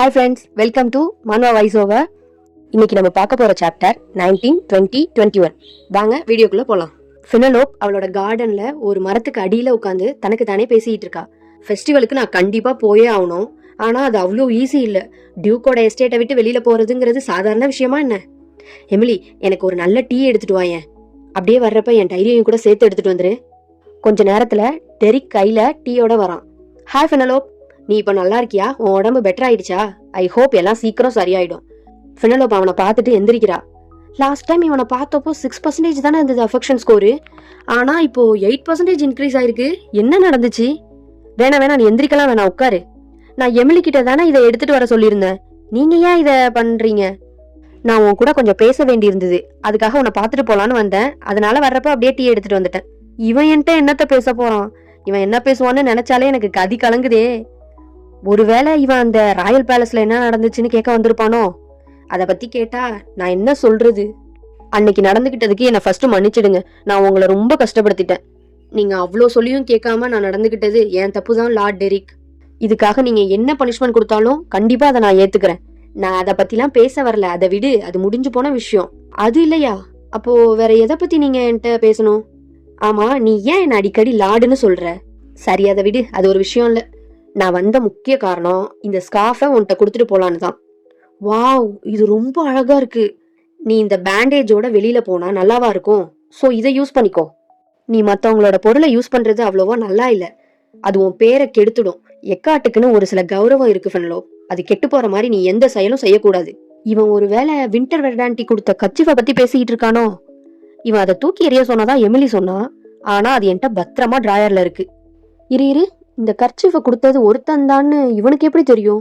Hi friends, welcome to Manva voice over. இன்னைக்கு நம்ம பார்க்க போகிற சாப்டர் 19, 20, 21. வாங்க வீடியோக்குள்ளே போகலாம். ஃபினலோப் அவளோட கார்டனில் ஒரு மரத்துக்கு அடியில் உட்காந்து தனக்கு தானே பேசிகிட்டு இருக்கா. ஃபெஸ்டிவலுக்கு நான் கண்டிப்பாக போயே ஆகணும், ஆனால் அது அவ்வளோ ஈஸி இல்லை. டியூக்கோட எஸ்டேட்டை விட்டு வெளியில் போகிறதுங்கிறது சாதாரண விஷயமா என்ன? எமிலி, எனக்கு ஒரு நல்ல டீ எடுத்துகிட்டு வாயேன். அப்படியே வர்றப்ப என் டைரியையும் கூட சேர்த்து எடுத்துகிட்டு வந்துரு. கொஞ்ச நேரத்தில் டெரிக் கையில் டீயோட வரான். ஹாய் ஃபினலோப், நீ இப்போ நல்லா இருக்கியா? உன் உடம்பு பெட்டர் ஆயிடுச்சா? ஐ ஹோப் எல்லாம் சீக்கிரம் சரியாயிடும். ஃபினலோப் அவனை பார்த்துட்டு எந்திரிக்கிறா. லாஸ்ட் டைம் இவனை பார்த்தப்போ 6% தானே இருந்தது அஃபெக்ஷன் ஸ்கோரு, ஆனால் இப்போ 8% இன்க்ரீஸ் ஆயிருக்கு. என்ன நடந்துச்சு? வேணா நீ எந்திரிக்கலாம், வேணா உட்காரு. நான் எமிலி கிட்ட தானே இதை எடுத்துட்டு வர சொல்லியிருந்தேன். நீங்க ஏன் இதை பண்றீங்க? நான் உன் கூட கொஞ்சம் பேச வேண்டி இருந்தது, அதுக்காக உன்னை பார்த்துட்டு போலான்னு வந்தேன். அதனால வர்றப்ப அப்படியே டீ எடுத்துட்டு வந்துட்டேன். இவன் என்கிட்ட என்னத்த பேச போறான்? இவன் என்ன பேசுவான்னு நினைச்சாலே எனக்கு கதி கலங்குதே. ஒருவேளை இவன் அந்த ராயல் பேலஸ்ல என்ன நடந்துச்சுன்னு கேட்க வந்திருப்பானோ? அதை பத்தி கேட்டா நான் என்ன சொல்றது? அன்னைக்கு நடந்துகிட்டதுக்கு என்னை ஃபர்ஸ்ட் மன்னிச்சிடுங்க. நான் உங்களை ரொம்ப கஷ்டப்படுத்திட்டேன். நீங்க அவ்வளோ சொல்லியும் கேட்காம நான் நடந்துகிட்டது என் தப்பு தான் லார்ட் டெரிக். இதுக்காக நீங்க என்ன பனிஷ்மெண்ட் கொடுத்தாலும் கண்டிப்பா அதை நான் ஏத்துக்கிறேன். நான் அதை பத்திலாம் பேச வரல, அதை விடு, அது முடிஞ்சு போன விஷயம். அது இல்லையா? அப்போ வேற எதை பத்தி நீங்க என்கிட்ட பேசணும்? ஆமா, நீ ஏன் என்ன அடிக்கடி லார்டுன்னு சொல்ற? சரி, அதை விடு, அது ஒரு விஷயம் இல்ல. நான் வந்த முக்கிய காரணம் இந்த ஸ்கார்ஃபை உன்கிட்ட கொடுத்துட்டு போலான்னு தான். வாவ், இது ரொம்ப அழகா இருக்கு. நீ இந்த பேண்டேஜோட வெளியில போனா நல்லாவா இருக்கும்? ஸோ இதை யூஸ் பண்ணிக்கோ. நீ மற்றவங்களோட பொருளை யூஸ் பண்றது அவ்வளோவா நல்லா இல்லை. அது உன் பேரை கெடுத்துடும். எக்காட்டுக்குன்னு ஒரு சில கௌரவம் இருக்கு ஃபெனலோ. அது கெட்டு போற மாதிரி நீ எந்த செயலும் செய்யக்கூடாது. இவன் ஒருவேளை வின்டர் வெர்டான்டி கொடுத்த கச்சிஃபை பத்தி பேசிக்கிட்டு இருக்கானோ? இவன் அதை தூக்கி எறிய சொன்னதான் எமிலி சொன்னா, ஆனா அது என்கிட்ட பத்திரமா டிராயர்ல இருக்கு. இரு, இந்த கர்ச்சிஃபை கொடுத்தது ஒருத்தன் தான்னு இவனுக்கு எப்படி தெரியும்?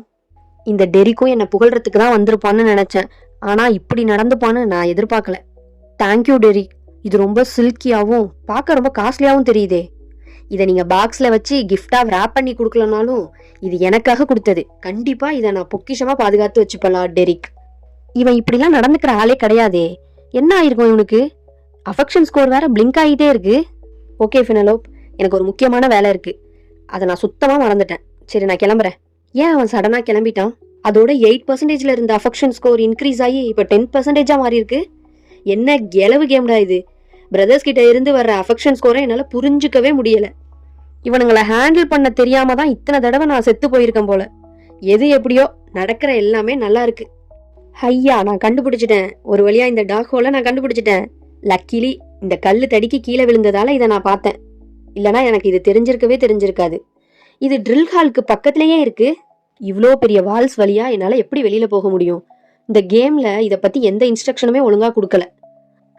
இந்த டெரிக்கும் என்னை புகழ்றதுக்கு தான் வந்திருப்பான்னு நினைச்சேன், ஆனா இப்படி நடந்துப்பான்னு நான் எதிர்பார்க்கல. தேங்க்யூ டெரிக், இது ரொம்ப சில்கியாவும் பார்க்க ரொம்ப காஸ்ட்லியாவும் தெரியுதே. இதை நீங்க பாக்ஸ்ல வச்சு கிஃப்டா ரேப் பண்ணி கொடுக்கலனாலும் இது எனக்காக கொடுத்தது. கண்டிப்பா இதை நான் பொக்கிஷமா பாதுகாத்து வச்சுப்பலாம் டெரிக். இவன் இப்படிலாம் நடந்துக்கிற ஆளே கிடையாதே. என்ன ஆயிருக்கும் இவனுக்கு? அஃபெக்ஷன் ஸ்கோர் வேற பிளிங்க் ஆகிட்டே இருக்கு. ஓகே ஃபினலோப், எனக்கு ஒரு முக்கியமான வேலை இருக்கு, அதை நான் சுத்தமா மறந்துட்டேன். சரி, நான் கிளம்புறேன். ஏன் அவன் சடனா கிளம்பிட்டான்? அதோட 8% இருந்த அஃபெக்ஷன் ஸ்கோர் இன்க்ரீஸ் ஆகி இப்போ 10% மாறி இருக்கு. என்ன கெலவு கேம்டா இது? பிரதர்ஸ் கிட்ட இருந்து வர்ற அஃபெக்ஷன் ஸ்கோரை என்னால புரிஞ்சுக்கவே முடியல. இவனுங்களை ஹேண்டில் பண்ண தெரியாம தான் இத்தனை தடவை நான் செத்து போயிருக்கேன் போல. எது எப்படியோ, நடக்கிற எல்லாமே நல்லா இருக்கு. ஐயா, நான் கண்டுபிடிச்சிட்டேன். ஒரு வழியா இந்த டாக் ஹோலை நான் கண்டுபிடிச்சிட்டேன். லக்கிலி இந்த கல்லு தடிக்கு கீழே விழுந்ததால இதை நான் பார்த்தேன். இல்லனா எனக்கு இது தெரிஞ்சிருக்காது. இது ட்ரில் ஹாலுக்கு பக்கத்திலேயே இருக்கு. இவ்வளோ பெரிய வால்ஸ் வழியா என்னால எப்படி வெளியில போக முடியும்? இந்த கேம்ல இதை பத்தி எந்த இன்ஸ்ட்ரக்ஷனுமே ஒழுங்கா கொடுக்கல.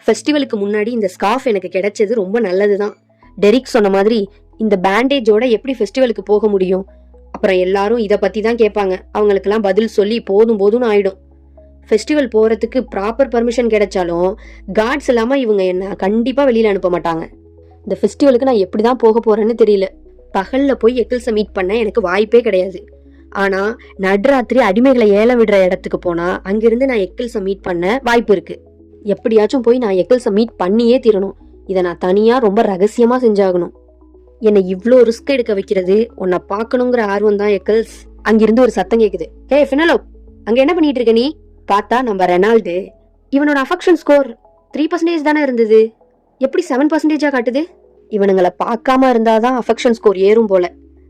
ஃபெஸ்டிவலுக்கு முன்னாடி இந்த ஸ்கார்ஃப் எனக்கு கிடைச்சது ரொம்ப நல்லதுதான். டெரிக் சொன்ன மாதிரி இந்த பேண்டேஜோட எப்படி ஃபெஸ்டிவலுக்கு போக முடியும்? அப்புறம் எல்லாரும் இதை பத்தி தான் கேட்பாங்க. அவங்களுக்கெல்லாம் பதில் சொல்லி போதும்னு ஆயிடும். ஃபெஸ்டிவல் போறதுக்கு ப்ராப்பர் பர்மிஷன் கிடைச்சாலும் கார்ட்ஸ் இல்லாம இவங்க என்ன கண்டிப்பா வெளியில அனுப்ப மாட்டாங்க. இந்த ஃபெஸ்டிவலுக்கு நான் எப்படிதான் போக போறேன்னு தெரியல. பகல்ல போய் எக்கிள்ஸை மீட் பண்ண எனக்கு வாய்ப்பே கிடையாது. ஆனா நடுராத்திரி அடிமைகளை ஏலம் விடுற இடத்துக்கு போனா அங்கிருந்து நான் எக்கிள்ஸை மீட் பண்ண வாய்ப்பு இருக்கு. எப்படியாச்சும் போய் நான் எக்கிள்ஸை மீட் பண்ணியே தீரணும். இதை நான் தனியா ரொம்ப ரகசியமா செஞ்சாகணும். என்னை இவ்வளோ ரிஸ்க் எடுக்க வைக்கிறது உன்னை பார்க்கணுங்கிற ஆர்வம் தான் எக்கிள்ஸ். அங்கிருந்து ஒரு சத்தம் கேக்குது. ஹே ஃபினலோப், அங்க என்ன பண்ணிட்டு இருக்க நீ? பார்த்தா நம்ம ரெனால்டு. இவனோட அஃபெக்ஷன் ஸ்கோர் 3% தானே இருந்தது, எப்படி 7% காட்டுது? இவனுங்களை பார்க்காம இருந்தாதான் அஃபெக்ஷன் ஸ்கோர் ஏறும் போல.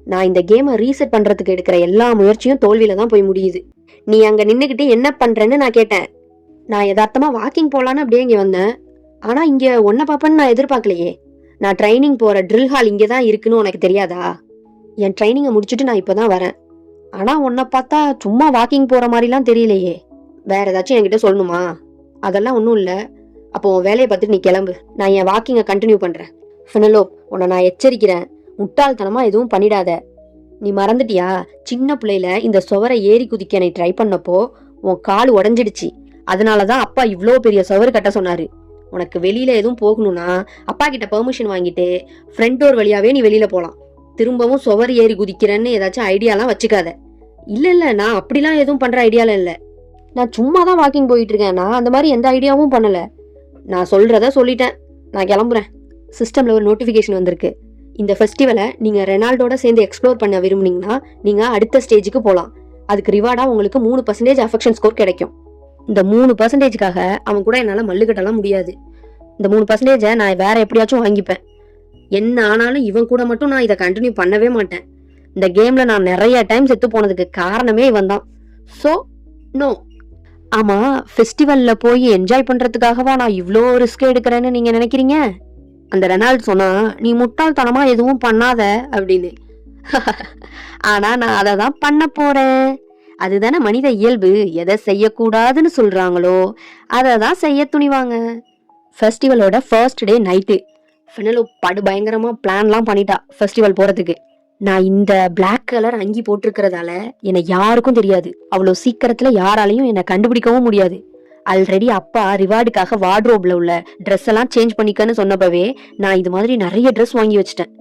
நான் இந்த கேமை ரீசெட் பண்றதுக்கு எடுக்கிற எல்லா முயற்சியும் தோல்வியில தான் போய் முடியுது. நீ அங்க நின்னுக்கிட்டு என்ன பண்றேன்னு நான் கேட்டேன். நான் யதார்த்தமா வாக்கிங் போலான்னு அப்படியே இங்க வந்தேன். ஆனா இங்க ஒன்ன பாப்பன்னு நான் எதிர்பார்க்கலையே. நான் ட்ரைனிங் போற ட்ரில் ஹால் இங்கதான் இருக்குன்னு உனக்கு தெரியாதா? என் ட்ரைனிங்கை முடிச்சுட்டு நான் இப்பதான் வரேன். ஆனா உன்னை பார்த்தா சும்மா வாக்கிங் போற மாதிரிலாம் தெரியலையே. வேற ஏதாச்சும் என்கிட்ட சொல்லணுமா? அதெல்லாம் ஒன்றும் இல்லை. அப்போ உன் வேலையை பார்த்துட்டு நீ கிளம்பு, நான் என் வாக்கிங்கை கண்டினியூ பண்றேன். ஃபினலோப், உன்னை நான் எச்சரிக்கிறேன், முட்டாள்தனமா எதுவும் பண்ணிடாத. நீ மறந்துட்டியா, சின்ன பிள்ளையில இந்த சுவரை ஏறி குதிக்க நீ ட்ரை பண்ணப்போ உன் கால் உடஞ்சிடுச்சு. அதனாலதான் அப்பா இவ்வளோ பெரிய சுவர் கட்ட சொன்னாரு. உனக்கு வெளியில எதுவும் போகணும்னா அப்பா கிட்ட பெர்மிஷன் வாங்கிட்டு ஃப்ரண்ட் டோர் வழியாவே நீ வெளியில போலாம். திரும்பவும் சுவர் ஏறி குதிக்கிறேன்னு ஏதாச்சும் ஐடியாலாம் வச்சுக்காத. இல்ல, நான் அப்படிலாம் எதுவும் பண்ற ஐடியால இல்ல. நான் சும்மா தான் வாக்கிங் போயிட்டு இருக்கேன். நான் அந்த மாதிரி எந்த ஐடியாவும் பண்ணல. நான் சொல்றத சொல்லிட்டேன். நான் கிளம்புறேன். சிஸ்டம்ல ஒரு நோட்டிபிகேஷன் வந்திருக்கு. இந்த ஃபெஸ்டிவலை நீங்க ரெனால்டோட சேர்ந்து எக்ஸ்ப்ளோர் பண்ண விரும்புனீங்கன்னா நீங்க அடுத்த ஸ்டேஜுக்கு போகலாம். அதுக்கு ரிவார்டா உங்களுக்கு 3% அஃபெக்ஷன் ஸ்கோர் கிடைக்கும். இந்த 3%க்காக அவன் கூட என்னால மல்லு கட்டலாம் முடியாது. இந்த 3% நான் வேற எப்படியாச்சும் வாங்கிப்பேன். என்ன ஆனாலும் இவன் கூட மட்டும் நான் இதை கண்டினியூ பண்ணவே மாட்டேன். இந்த கேம்ல நான் நிறைய டைம் செத்து போனதுக்கு காரணமே இவன் தான். So no. ஆமா, ஃபெஸ்டிவல்ல போய் என்ஜாய் பண்றதுக்காகவா நான் இவ்ளோ ரிஸ்க் எடுக்கிறேன்னு நீங்க நினைக்கிறீங்க? அந்த ரெனால்ட் சொன்னா, நீ முட்டாள்தனமா எதுவும் பண்ணாத அப்படின்னு. ஆனா நான் அதை தான் பண்ண போறேன். அதுதானே மனித இயல்பு. எதை செய்யக்கூடாதுன்னு சொல்றாங்களோ அதை தான் செய்ய துணிவாங்க. ஃபெஸ்டிவலோட ஃபர்ஸ்ட் டே நைட்டு ஃபெனலோ படு பயங்கரமா பிளான்லாம் பண்ணிட்டா ஃபெஸ்டிவல் போறதுக்கு. நான் இந்த பிளாக் கலர் அங்கி போட்டிருக்கிறதால என்னை யாருக்கும் தெரியாது. அவ்வளோ சீக்கிரத்துல யாராலையும் என்னை கண்டுபிடிக்கவும் முடியாது. ஆல்ரெடி அப்பா ரிவார்டுக்காக வார்ட்ரோப்ல உள்ள ட்ரெஸ் எல்லாம் சேஞ்ச் பண்ணிக்கன்னு சொன்னப்பவே நான் இது மாதிரி நிறைய ட்ரெஸ் வாங்கி வச்சிட்டேன்.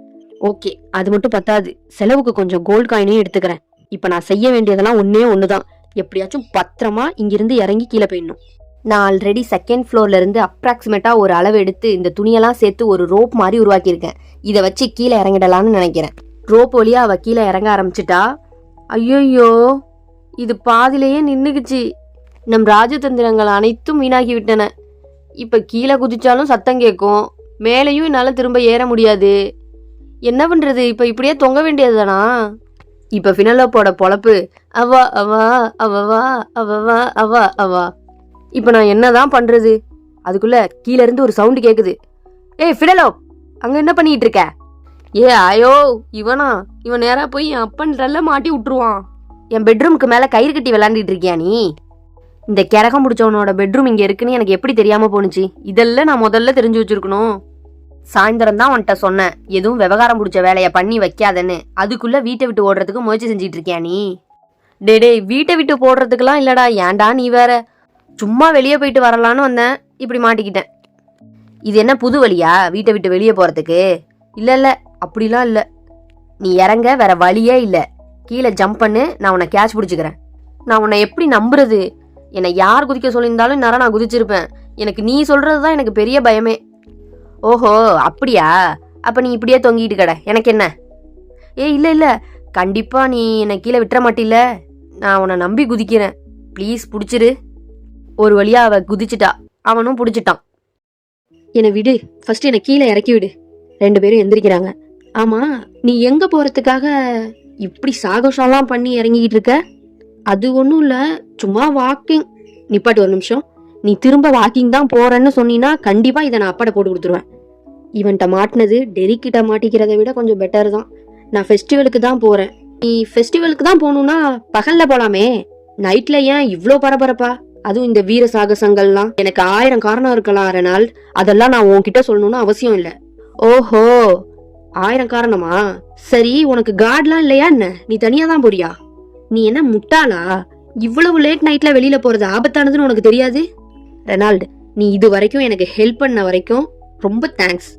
ஓகே, அது மட்டும் பத்தாது, செலவுக்கு கொஞ்சம் கோல்டு காயினையும் எடுத்துக்கிறேன். இப்ப நான் செய்ய வேண்டியதெல்லாம் ஒண்ணுதான், எப்படியாச்சும் பத்திரமா இங்கிருந்து இறங்கி கீழே போயிடணும். நான் ஆல்ரெடி செகண்ட் ஃப்ளோர்ல இருந்து அப்ராக்சிமேட்டா ஒரு அளவு எடுத்து இந்த துணியெல்லாம் சேர்த்து ஒரு ரோப் மாதிரி உருவாக்கியிருக்கேன். இதை வச்சு கீழே இறங்கிடலான்னு நினைக்கிறேன். ரோப் வழியா அவ கீழே இறங்க ஆரம்பிச்சிட்டா. ஐயோயோ, இது பாதிலேயே நின்னுக்குச்சு. நம் ராஜதந்திரங்கள் அனைத்தும் வீணாகி விட்டன. இப்ப கீழே குதிச்சாலும் சத்தம் கேட்கும், மேலையும் என்னால திரும்ப ஏற முடியாது. என்ன பண்றது? இப்ப இப்படியே தொங்க வேண்டியதுதானா? இப்ப ஃபினலோப்போட பொழப்பு அவா அவா அவவா அவவா அவா அவா. இப்ப நான் என்னதான் பண்றது? அதுக்குள்ள கீழே இருந்து ஒரு சவுண்டு கேக்குது. ஏய் ஃபினலோப், அங்க என்ன பண்ணிட்டு இருக்க? ஏ ஆயோ, இவன் நேரா போய் என் அப்பன்றல்ல மாட்டி விட்டுருவான். என் பெட்ரூமுக்கு மேல கயிறு கட்டி விளாண்டுட்டு இருக்கியா நீ? இந்த கிறகம் முடிச்சவனோட பெட்ரூம் இங்க இருக்குன்னு எனக்கு எப்படி தெரியாம போனுச்சு? இதெல்லாம் நான் முதல்ல தெரிஞ்சு வச்சிருக்கணும். சாயந்தரம் தான் உன்கிட்ட சொன்னேன், எதுவும் விவகாரம் பிடிச்ச வேலைய பண்ணி வைக்காதன்னு. அதுக்குள்ள வீட்டை விட்டு ஓடுறதுக்கு முயற்சி செஞ்சிட்டு இருக்கியா நீ? டே வீட்டை விட்டு போடுறதுக்கெல்லாம் இல்லடா. ஏன்டா நீ வேற? சும்மா வெளியே போயிட்டு வரலான்னு வந்தேன், இப்படி மாட்டிக்கிட்டேன். இது என்ன புது வழியா வீட்டை விட்டு வெளியே போறதுக்கு? இல்ல அப்படிலாம் இல்ல. நீ இறங்க வேற வழியே இல்ல. கீழே ஜம்ப் பண்ணு, நான் உன்னை கேட்ச் பிடிச்சிக்கிறேன். நான் உன்னை எப்படி நம்புறது? என்னை யார் குதிக்க சொல்லியிருந்தாலும் நேரம் நான் குதிச்சிருப்பேன். எனக்கு நீ சொல்றதுதான் எனக்கு பெரிய பயமே. ஓஹோ அப்படியா? அப்ப நீ இப்படியே தொங்கிட்டு கடை, எனக்கு என்ன? இல்ல கண்டிப்பா நீ என்னை கீழே விட்டுற மாட்டில்ல. நான் உன்னை நம்பி குதிக்கிறேன், ப்ளீஸ் புடிச்சிரு. ஒரு வழியா அவ குதிச்சுட்டா, அவனும் புடிச்சிட்டான். என்னை விடு, ஃபர்ஸ்ட் என்னை கீழே இறக்கி விடு. 2 பேரும் எந்திரிக்கிறாங்க. ஆமா, நீ எங்க போறதுக்காக இப்படி சாகசம்லாம் பண்ணி இறங்கிட்டு இருக்க? அது ஒன்றும் இல்லை, சும்மா வாக்கிங். நிப்பாட்டு ஒரு நிமிஷம். நீ திரும்ப வாக்கிங் தான் போறேன்னு சொன்னீன்னா கண்டிப்பா இதை நான் அப்பாட்ட போட்டு கொடுத்துருவேன். இவன்கிட்ட மாட்டினது டெரிக்கிட்ட மாட்டிக்கிறத விட கொஞ்சம் பெட்டர் தான். நான் ஃபெஸ்டிவலுக்கு தான் போறேன். நீ ஃபெஸ்டிவலுக்கு தான் போகணும்னா பகல்ல போலாமே, நைட்ல ஏன் இவ்வளோ பரபரப்பா? அதுவும் இந்த வீர சாகசங்கள்லாம். எனக்கு 1000 காரணம் இருக்கலாம் ரெனால்ட், அதெல்லாம் நான் உன்கிட்ட சொல்லணும்னு அவசியம் இல்லை. ஓஹோ, 1000 காரணமா? சரி, உனக்கு கார்ட்லாம் இல்லையா என்ன? நீ தனியா தான் போறியா? நீ என்ன முட்டாளா? இவ்வளவு லேட் நைட்ல வெளியில போறது ஆபத்தானதுன்னு உனக்கு தெரியாது? ரெனால்டு, நீ இது வரைக்கும் எனக்கு ஹெல்ப் பண்ண வரைக்கும் ரொம்ப தேங்க்ஸ்.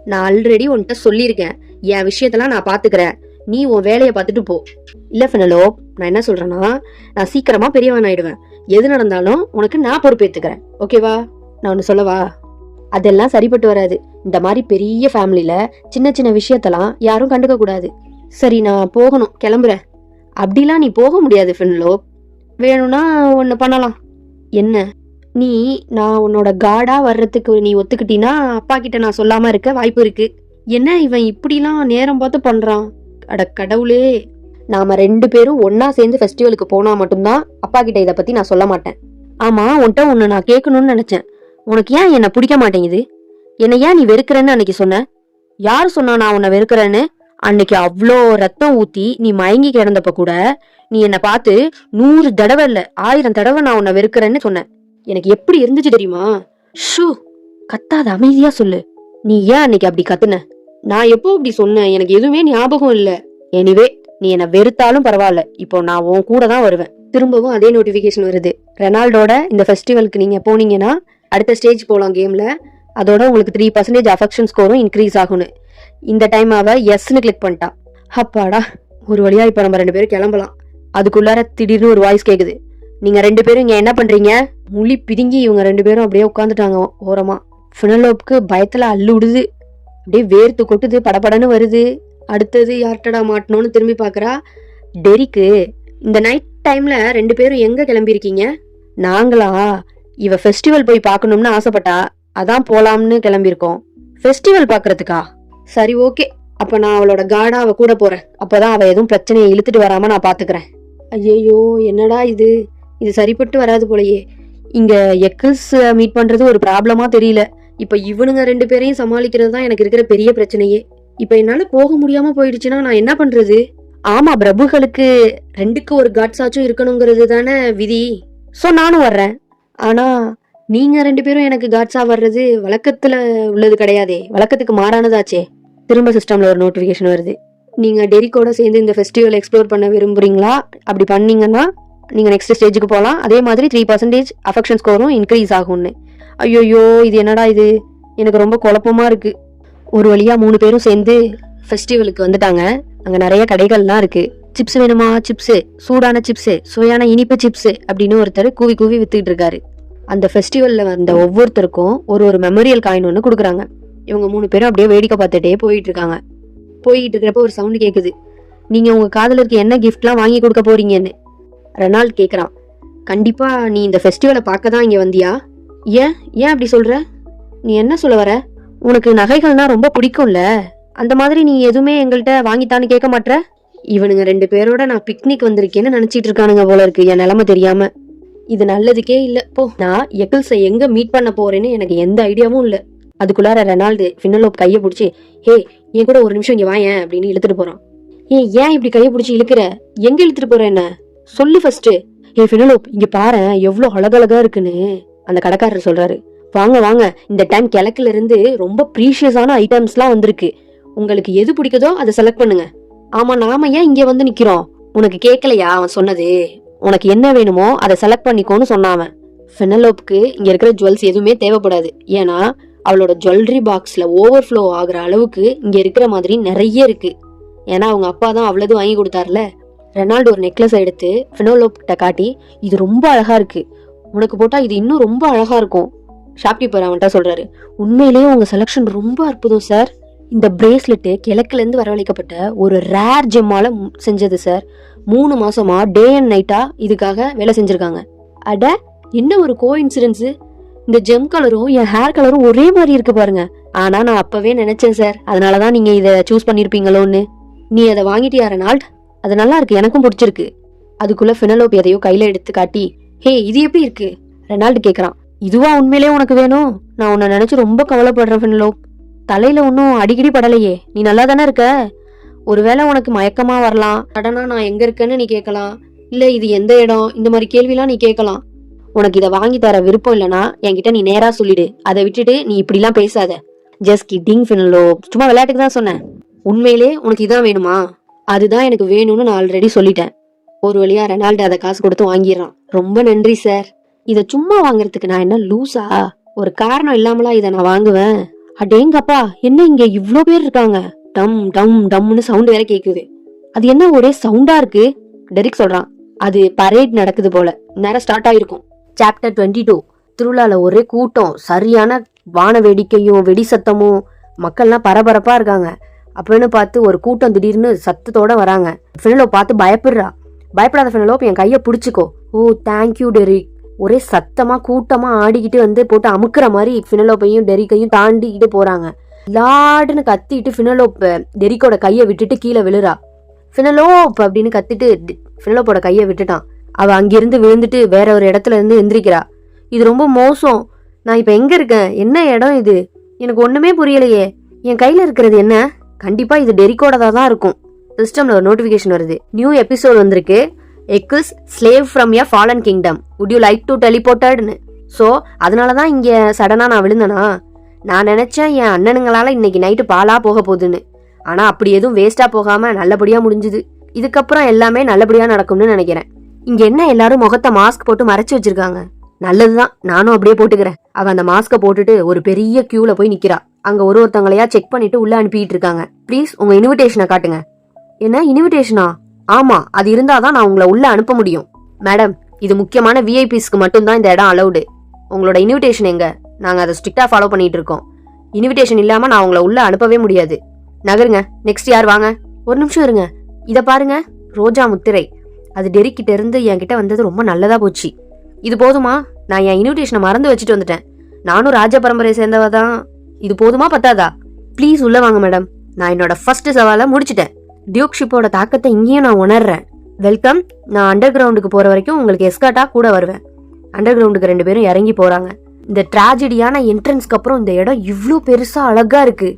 நான் ஆல்ரெடி உன்கிட்ட சொல்லியிருக்கேன், என் விஷயத்தெல்லாம் நான் பாத்துக்கிறேன், நீ உன் வேலையை பார்த்துட்டு போ. இல்ல ஃபினலோ, நான் என்ன சொல்றேன்னா, நான் சீக்கிரமா பெரியவன் ஆயிடுவேன். எது நடந்தாலும் உனக்கு நான் பொறுப்பேற்றுக்கிறேன், ஓகேவா? நான் ஒன்னு சொல்லவா? அதெல்லாம் சரிப்பட்டு வராது. இந்த மாதிரி பெரிய ஃபேமிலியில சின்ன சின்ன விஷயத்தெல்லாம் யாரும் கண்டுக்க கூடாது. சரி, நான் போகணும், கிளம்புறேன். அப்படிலாம் நீ போக முடியாது ஃபினலோ. வேணும்னா ஒன்னு பண்ணலாம். என்ன? நான் உன்னோட கார்டா வர்றதுக்கு நீ ஒத்துக்கிட்டீன்னா அப்பா கிட்ட நான் சொல்லாம இருக்க வாய்ப்பு இருக்கு. என்ன இவன் இப்படிலாம் நேரம் பார்த்து பண்றான்? அட கடவுளே. நாம 2 பேரும் ஒன்னா சேர்ந்து ஃபெஸ்டிவலுக்கு போனா மட்டும்தான் அப்பா கிட்ட இதை பத்தி நான் சொல்ல மாட்டேன். ஆமா, உன்கிட்ட ஒன்னு நான் கேட்கணும்னு நினைச்சேன். உனக்கு ஏன் என்ன பிடிக்க மாட்டேங்குது? என்னை ஏன் நீ வெறுக்கிறன்னு அன்னைக்கு சொன்ன? யாரு சொன்னா நான் உன்னை வெறுக்கிறேன்னு? அன்னைக்கு அவ்வளோ ரத்தம் ஊத்தி நீ மயங்கி கிடந்தப்ப கூட நீ என்னை பார்த்து 100 தடவை இல்ல 1000 தடவை நான் உன்னை வெறுக்கிறேன்னு சொன்ன. எனக்கு எப்படி இருந்துச்சு தெரியுமா? ஷூ, கத்தாத, அமைதியா சொல்லு. நீ ஏன் அன்னைக்கு அப்படி கத்துன? நான் எப்போ அப்படி சொன்னேன்? எனக்கு எதுவுமே ஞாபகம் இல்ல. எனிவே, நீ என்ன வெறுத்தாலும் பரவாயில்ல, இப்போ நான் உன் கூட தான் வருவேன். திரும்பவும் அதே நோட்டிபிகேஷன் வருது. ரெனால்டோட இந்த ஃபெஸ்டிவலுக்கு நீங்க போனீங்கன்னா அடுத்த ஸ்டேஜ் போலாம் கேம்ல. அதோட உங்களுக்கு 3% அஃபெக்ஷன் ஸ்கோரும் இன்க்ரீஸ் ஆகும்னு. இந்த டைம் அவ எஸ்ன்னு கிளிக் பண்ணிட்டா. அப்பாடா, ஒரு வழியா இப்ப நம்ம 2 பேரும் கிளம்பலாம். அதுக்குள்ளார திடீர்னு ஒரு வாய்ஸ் கேக்குது. நீங்க 2 பேரும் இங்க என்ன பண்றீங்க? முழி பிதுங்கி இவங்க 2 பேரும் அப்படியே உட்காந்துட்டாங்க ஓரமா. ஃபினலோப்புக்கு பயத்துல அள்ளு விடுது, அப்படியே வேர்த்து கொட்டுது, படபடன்னு வருது. அடுத்தது யார்ட்டடா மாட்டணும்னு திரும்பி பாக்குறா. டெரிக்கு. இந்த நைட் டைம்ல 2 பேரும் எங்க கிளம்பியிருக்கீங்க? நாங்களா? இவ ஃபெஸ்டிவல் போய் பார்க்கணும்னு ஆசைப்பட்டா, அதான் போலாம்னு கிளம்பியிருக்கோம். ஃபெஸ்டிவல் பாக்குறதுக்கா? சரி, ஓகே. அப்ப நான் அவளோட கார்டா அவ கூட போறேன். அப்பதான் அவ எதுவும் பிரச்சனையை இழுத்துட்டு வராம நான் பாத்துக்கிறேன். ஐயோ, என்னடா இது சரிப்பட்டு வராது போலயே. இங்க எக்கல்ஸ் மீட் பண்றது ஒரு ப்ராப்ளமா தெரியல. இப்ப இவனுங்க 2 பேரையும் சமாளிக்கிறது தான் எனக்கு இருக்கிற பெரிய பிரச்சனையே. இப்ப என்னால போக முடியாம போயிடுச்சுன்னா நான் என்ன பண்றது? ஆமா, பிரபுகளுக்கு 2க்கு ஒரு காட்ஸாச்சும் இருக்கணுங்கிறது தானே விதி. சோ நானும் வர்றேன். ஆனா நீங்க 2 பேரும் எனக்கு காட்ஸா வர்றது வழக்கத்துல உள்ளது கிடையாதே, வழக்கத்துக்கு மாறானதாச்சே. திரும்ப சிஸ்டம்ல ஒரு நோட்டிபிகேஷன் வருது. நீங்க டெரிக்கோட சேர்ந்து இந்த ஃபெஸ்டிவல் எக்ஸ்ப்ளோர் பண்ண விரும்புறீங்களா? அப்படி பண்ணீங்கன்னா நீங்க நெக்ஸ்ட் ஸ்டேஜுக்கு போகலாம். அதே மாதிரி 3% அஃபெக்ஷன் ஸ்கோரும் இன்க்ரீஸ் ஆகும்னு. ஐயோயோ, இது என்னடா இது, எனக்கு ரொம்ப குழப்பமா இருக்கு. ஒரு வழியா 3 பேரும் சேர்ந்து ஃபெஸ்டிவலுக்கு வந்துட்டாங்க. அங்க நிறைய கடைகள்லாம் இருக்கு. சிப்ஸ் வேணுமா? சிப்ஸ், சூடான சிப்ஸ், சுவையான இனிப்பு சிப்ஸ் அப்படின்னு ஒருத்தர் கூவி கூவி வித்துக்கிட்டு இருக்காரு. அந்த ஃபெஸ்டிவல்ல வந்த ஒவ்வொருத்தருக்கும் ஒரு மெமோரியல் காயின் ஒன்று கொடுக்குறாங்க. இவங்க 3 பேரும் அப்படியே வேடிக்கை பார்த்துட்டே போயிட்டு இருக்காங்க. போயிட்டு இருக்கிறப்ப ஒரு சவுண்டு கேக்குது. நீங்க உங்க காதலருக்கு என்ன கிஃப்ட்லாம் வாங்கி கொடுக்க போறீங்கன்னு ரெனால்ட் கேக்குறான். கண்டிப்பா நீ இந்த ஃபெஸ்டிவலை பார்க்க தான் இங்க வந்தியா? ஏன் அப்படி சொல்ற? நீ என்ன சொல்ல வர? உனக்கு நகைகள்னா ரொம்ப பிடிக்கும்ல, அந்த மாதிரி நீ எதுவுமே எங்கள்கிட்ட வாங்கித்தான்னு கேட்க மாட்ற? இவனுங்க 2 பேரோட நான் பிக்னிக் வந்திருக்கேன்னு நினைச்சிட்டு இருக்கானுங்க போல இருக்கு, என் நிலைமை தெரியாம. இது நல்லதுக்கே இல்ல. போ, நான் எக்கிள்ஸை எங்க மீட் பண்ண போறேன்னு எனக்கு எந்த ஐடியாவும் இல்ல. அதுக்குள்ளார ரெனால்டு ஃபினலோப் கையை பிடிச்சி, ஹே என் கூட ஒரு நிமிஷம் இங்க வாயேன் அப்படின்னு இழுத்துட்டு போறான். ஏன் இப்படி கையை பிடிச்சி இழுக்கிற? எங்க இழுத்துட்டு போற என்ன சொல்லு ஃபர்ஸ்ட். ஃபினலோப், இங்க பாரு எவ்வளவு அழகழகா இருக்குன்னு அந்த கடைக்காரர் சொல்றாரு. வாங்க, இந்த டைம் கிழக்குல இருந்து ரொம்ப ப்ரீஷியஸான ஐட்டம்ஸ்லாம் வந்திருக்கு. உங்களுக்கு எது பிடிக்குதோ அதை செலக்ட் பண்ணுங்க. ஆமா, நாம ஏன் இங்க வந்து நிக்கிறோம்? உனக்கு கேட்கலையா அவன் சொன்னது? உனக்கு என்ன வேணுமோ அதை செலக்ட் பண்ணிக்கோன்னு சொன்னான். ஃபினலோப்க்கு இங்க இருக்கிற ஜுவல்ஸ் எதுவுமே தேவைப்படாது. ஏன்னா அவளோட ஜுவல்லரி பாக்ஸ்ல ஓவர்ஃப்ளோ ஆகுற அளவுக்கு இங்க இருக்கிற மாதிரி நிறைய இருக்கு. ஏன்னா அவங்க அப்பா தான் அவ்வளவு வாங்கி கொடுத்தாருல. ரெனால்டு ஒரு நெக்லஸ் எடுத்து ஃபினலோப் கிட்ட காட்டி, இது ரொம்ப அழகா இருக்கு, உனக்கு போட்டா இது இன்னும் ரொம்ப அழகா இருக்கும். ஷாப்கீப்பர் அவன்கிட்ட சொல்றாரு, உண்மையிலேயே உங்க செலக்ஷன் ரொம்ப அற்புதம் சார். இந்த பிரேஸ்லெட் கிழக்குல இருந்து வரவழைக்கப்பட்ட ஒரு ரேர் ஜெம்மால செஞ்சது சார். 3 மாசமா டே அண்ட் நைட்டா இதுக்காக வேலை செஞ்சிருக்காங்க. அட, என்ன ஒரு கோ இன்சிடென்ஸ்! இந்த ஜெம் கலரும் என் ஹேர் கலரும் ஒரே மாதிரி இருக்கு பாருங்க. ஆனா நான் அப்பவே நினைச்சேன் சார், அதனாலதான் நீங்க இதை சூஸ் பண்ணிருப்பீங்களோன்னு. நீ அதை வாங்கிட்டியா ரெனால்ட்? அது நல்லா இருக்கு, எனக்கும் பிடிச்சிருக்கு. அதுக்குள்ள ஃபினலோப் எதையோ கையில எடுத்து காட்டி, ஹே இது எப்படி இருக்கு? ரெனால்டு கேக்குறான். இதுவா உண்மையிலேயே உனக்கு வேணும்? நான் உன்னை நினைச்சு ரொம்ப கவலைப்படுறேன் ஃபினலோப். தலையில ஒன்னும் அடிக்கடி படலையே, நீ நல்லா தானே இருக்க? ஒருவேளை உனக்கு மயக்கமா வரலாம், சடனா நான் எங்க இருக்கேன்னு நீ கேட்கலாம், இல்ல இது எந்த இடம், இந்த மாதிரி கேள்விலாம் நீ கேட்கலாம். உனக்கு இதை வாங்கி தர விருப்பம் இல்லைன்னா என்கிட்ட நீ நேரா சொல்லிடு. அதை விட்டுட்டு நீ இப்படிலாம் பேசாத. ஜஸ்ட் கிட்டிங் ஃபினலோப், சும்மா விளையாட்டுக்கு தான் சொன்னேன். உண்மையிலே உனக்கு இதான் வேணுமா? அதுதான் எனக்கு வேணும்னு நான் ஆல்ரெடி சொல்லிட்டேன். ஒரு வழியா ரெனால்டு அதை காசு கொடுத்து வாங்கிடுறான். ரொம்ப நன்றி சார். இதை சும்மா வாங்குறதுக்கு நான் என்ன லூசா? ஒரு காரணம் இல்லாமலா இதை நான் வாங்குவேன்? அடேங்கப்பா, என்ன இங்க இவ்ளோ பேர் இருக்காங்க. டம் டம் டம்னு சவுண்ட் வேற கேக்குது. அது என்ன ஒரே சவுண்டா இருக்கு? டெரிக் சொல்றான், அது பரேட் நடக்குது போல, நேரம் ஸ்டார்ட் ஆயிருக்கும். சாப்டர் 22. திருவிழால ஒரே கூட்டம், சரியான வான வேடிக்கையும் வெடி சத்தமும், மக்கள்லாம் பரபரப்பா இருக்காங்க. அப்படின்னு பார்த்து ஒரு கூட்டம் திடீர்னு சத்தத்தோட வராங்க. ஃபினலோப் பார்த்து பயப்படுறா. பயப்படாத ஃபினலோப், என் கைய புடிச்சுக்கோ. ஓ தேங்க்யூ டெரிக். ஒரே சத்தமா கூட்டமா ஆடிக்கிட்டு வந்து போட்டு அமுக்குற மாதிரி ஃபினலோப்பையும் டெரிக்கையும் தாண்டிக்கிட்டு போறாங்க. லாடுன்னு கத்திட்டு ஃபினலோப் டெரிக்கோட கையை விட்டுட்டு கீழே விழுறா. ஃபினலோப் அப்படின்னு கத்திட்டு ஃபினலோப்போட கையை விட்டுட்டான். அவ அங்கிருந்து விழுந்துட்டு வேற ஒரு இடத்துல இருந்து எந்திரிக்கிறா. இது ரொம்ப மோசம். நான் இப்ப எங்க இருக்கேன்? என்ன இடம் இது? எனக்கு ஒண்ணுமே புரியலையே. என் கையில இருக்கிறது என்ன? கண்டிப்பா இது டெரிக்கோடதா தான் இருக்கும். சிஸ்டம்ல ஒரு நோட்டிபிகேஷன் வருது. நியூ எபிசோட் வந்திருக்கு. Eccles slave from a fallen kingdom, would you like to டெலிபோர்ட்டட்னு. ஸோ அதனாலதான் இங்க சடனா நான் விழுந்தனா. நான் நினைச்சேன் என் அண்ணனுங்களால இன்னைக்கு நைட்டு பாலா போக போகுதுன்னு. ஆனா அப்படி எதுவும் வேஸ்டா போகாம நல்லபடியா முடிஞ்சுது. இதுக்கப்புறம் எல்லாமே நல்லபடியா நடக்கும்னு நினைக்கிறேன். இங்க என்ன எல்லாரும் முகத்தை மாஸ்க் போட்டு மறைச்சு வச்சிருக்காங்க? நல்லதுதான், நானும் அப்படியே போட்டுக்கிறேன். அவ அந்த மாஸ்க போட்டுட்டு ஒரு பெரிய கியூல போய் நிக்கிறா. அங்க ஒருத்தங்களையா செக் பண்ணிட்டு உள்ள அனுப்பிட்டு இருக்காங்க. ப்ளீஸ் உங்க இன்விடேஷனை காட்டுங்க. என்ன இன்விடேஷனா? ஆமா, அது இருந்தாதான் நான் உங்களை உள்ள அனுப்ப முடியும். மேடம், இது முக்கியமான விஐபிஸ்க்கு மட்டும்தான் இந்த இடம் அலௌடு. உங்களோட இன்விடேஷன் எங்க? நாங்க அதை ஸ்ட்ரிக்டா ஃபாலோ பண்ணிட்டு இருக்கோம். இன்விடேஷன் இல்லாம நான் உங்களை உள்ள அனுப்பவே முடியாது. நகருங்க. நெக்ஸ்ட் யார்? வாங்க. ஒரு நிமிஷம் இருங்க. இத பாருங்க, ரோஜா முத்திரை. அது டெரிக் கிட்ட இருந்து என்கிட்ட வந்தது ரொம்ப நல்லதா போச்சு. இது போதுமா? நான் என் இன்விடேஷனை மறந்து வச்சுட்டு வந்துட்டேன். நானும் ராஜ பரம்பரையை சேர்ந்தவ தான். இது போதுமா பத்தாதா? ப்ளீஸ் உள்ள வாங்க மேடம். நான் என்னோட ஃபர்ஸ்ட் சவாலை முடிச்சிட்டேன். டியூக் ஷிப்போட தாக்கத்தை இங்கேயும் நான் உணர்றேன். வெல்கம். நான் அண்டர் கிரவுண்டுக்கு போற வரைக்கும் உங்களுக்கு எஸ்கார்ட்டா கூட வருவேன். அண்டர் கிரவுண்டுக்கு 2 பேரும் இறங்கி போறாங்க. இந்த டிராஜடியான என்ட்ரன்ஸ்க்கு அப்புறம் இந்த இடம் இவ்ளோ பெருசா அழகா இருக்கு.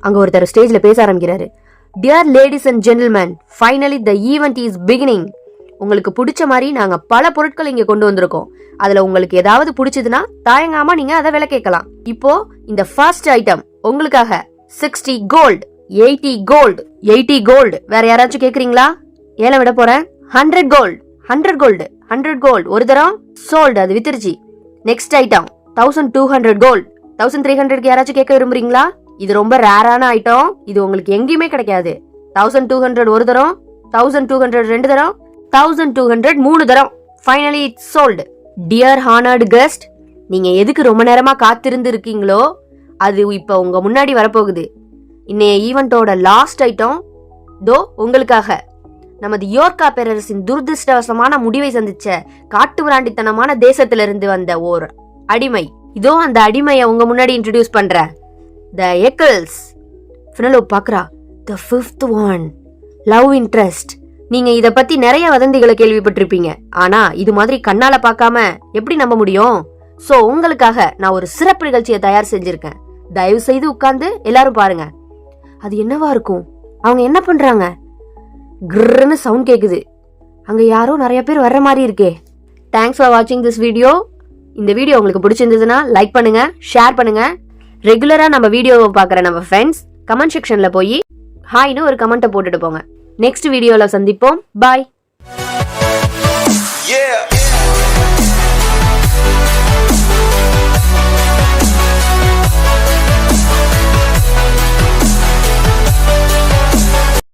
அங்க ஒருத்தர் ஸ்டேஜ்ல பேச ஆரம்பிக்கிறாரு. Dear ladies and gentlemen, finally the event is beginning. உங்களுக்கு பிடிச்ச மாதிரி நாங்க பல பொருட்கள் இங்க கொண்டு வந்திருக்கோம். அதுல உங்களுக்கு ஏதாவது பிடிச்சதுன்னா தயங்காம நீங்க அதை விலை கேட்கலாம். இப்போ இந்த ஃபர்ஸ்ட் ஐட்டம் உங்களுக்காக 60 கோல்டு, 80 கோல்டு, 80 கோல்டு. வேற யாராச்சும் கேக்குறீங்களா? ஏல விட போறேன். 100 கோல்டு, 100 கோல்டு, 100 கோல்டு. ஒரு தரம் சோல்டு, அது வித்துருச்சு. Next item 1200 gold. 1300க்கு யாராச்சும் கேட்க விரும்புறீங்களா? இது ரொம்ப ரேரான ஐட்டம். இது உங்களுக்கு எங்கேயுமே கிடைக்காது. 1200 ஒரு தரம், 1200 2 தரம், 1200 3 தரம். Finally it's sold. Dear honoured guest, நீங்க எதுக்கு ரொம்ப நேரமா காத்திருந்து இருக்கீங்களோ அது இப்ப உங்க முன்னாடி வரப்போகுது. இன்னைய ஈவெண்டோட லாஸ்ட் ஐட்டம் தோ உங்களுக்காக. நமது யோர்க்கா பேரரசின் துரதிருஷ்டவசமான முடிவை சந்திச்ச காட்டுமிராண்டித்தனமான தேசத்திலிருந்து வந்த ஓர் அடிமை. இதோ அந்த அடிமையை உங்க முன்னாடி இன்ட்ரோடியூஸ் பண்ற. த எக்கிள்ஸ். ஃபினலோப் பாக்குறா. த 5th one, லவ் இன்ட்ரெஸ்ட். நீங்க இத பத்தி நிறைய வதந்திகளை கேள்விப்பட்டிருப்பீங்க. ஆனா இது மாதிரி கண்ணால பார்க்காம எப்படி நம்ப முடியும்? சோ உங்களுக்காக நான் ஒரு சிறப்பு நிகழ்ச்சியை தயார் செஞ்சிருக்கேன். தயவு செய்து உட்கார்ந்து எல்லாரும் பாருங்க. அது என்னவா இருக்கும்? அவங்க என்ன பண்றாங்க? கிர்ன்னு சவுண்ட் கேக்குது. அங்க யாரோ நிறைய பேர் வர்ற மாதிரி இருக்கே. தேங்க்ஸ் ஃபார் வாட்சிங் திஸ் வீடியோ. இந்த வீடியோ உங்களுக்கு பிடிச்சிருந்ததுன்னா லைக் பண்ணுங்க, ஷேர் பண்ணுங்க. ரெகுலரா நம்ம வீடியோவை பார்க்குற நம்ம ஃப்ரெண்ட்ஸ் கமெண்ட் செக்ஷன்ல போய் ஹாய்னு ஒரு கமெண்ட்டை போட்டுட்டு போங்க. நெக்ஸ்ட் வீடியோல சந்திப்போம். பாய்.